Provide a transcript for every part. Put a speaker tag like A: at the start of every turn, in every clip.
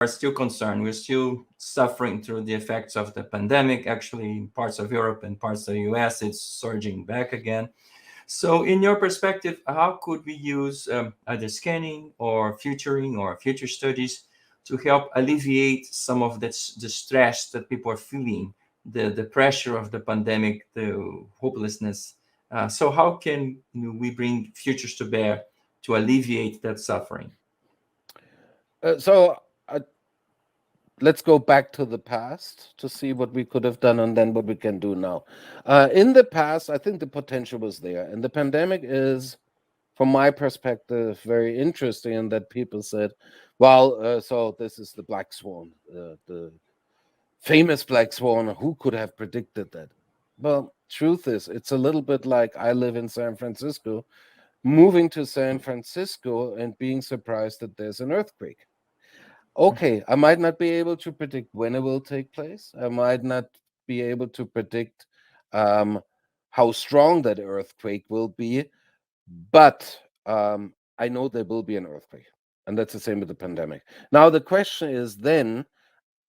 A: are still concerned. We're still suffering through the effects of the pandemic. Actually, in parts of Europe and parts of the US, it's surging back again. So, in your perspective, how could we use either scanning or futuring or future studies to help alleviate some of the stress that people are feeling, the pressure of the pandemic, the hopelessness? So, how can we bring futures to bear to alleviate that suffering?
B: So let's go back to the past to see what we could have done and then what we can do now. In the past, I think the potential was there, and the pandemic is, from my perspective, very interesting in that people said, well, so this is the black swan, the famous black swan. Who could have predicted that? Well, truth is, it's a little bit like I live in San Francisco, moving to San Francisco and being surprised that there's an earthquake. Okay, I might not be able to predict when it will take place. I might not be able to predict um, how strong that earthquake will be, but I know there will be an earthquake. And that's the same with the pandemic. Now, the question is then,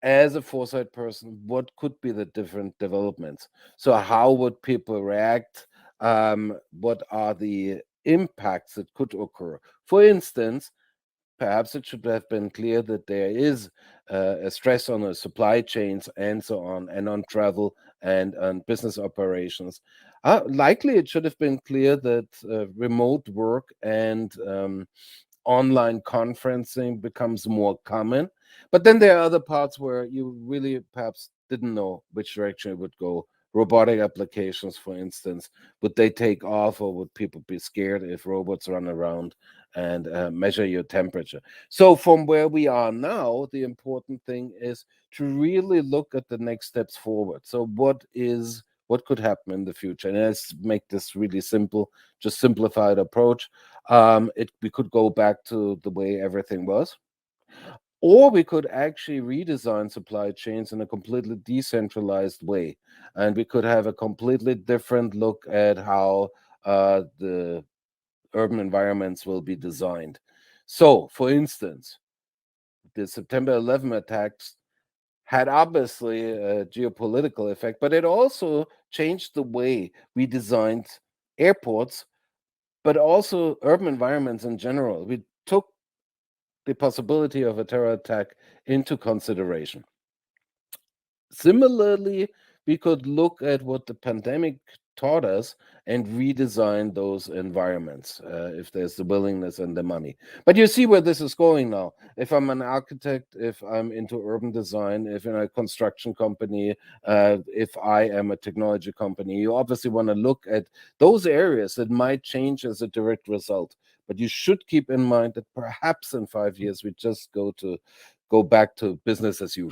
B: as a foresight person, what could be the different developments? So, how would people react? What are the impacts that could occur? For instance, perhaps it should have been clear that there is a stress on the supply chains and so on, and on travel and on business operations. Likely, it should have been clear that remote work and online conferencing becomes more common. But then there are other parts where you really perhaps didn't know which direction it would go. Robotic applications, for instance, would they take off, or would people be scared if robots run around and measure your temperature? So, from where we are now, the important thing is to really look at the next steps forward. So, what could happen in the future? And let's make this really simple, just simplified approach. We could go back to the way everything was, or we could actually redesign supply chains in a completely decentralized way, and we could have a completely different look at how the urban environments will be designed. So, for instance, the September 11 attacks had obviously a geopolitical effect, but it also changed the way we designed airports, but also urban environments in general. We took the possibility of a terror attack into consideration. Similarly, we could look at what the pandemic taught us and redesign those environments if there's the willingness and the money. But you see where this is going now. If I'm an architect, if I'm into urban design, if in a construction company, if I am a technology company, you obviously want to look at those areas that might change as a direct result. But you should keep in mind that perhaps in 5 years we just go back to business as usual.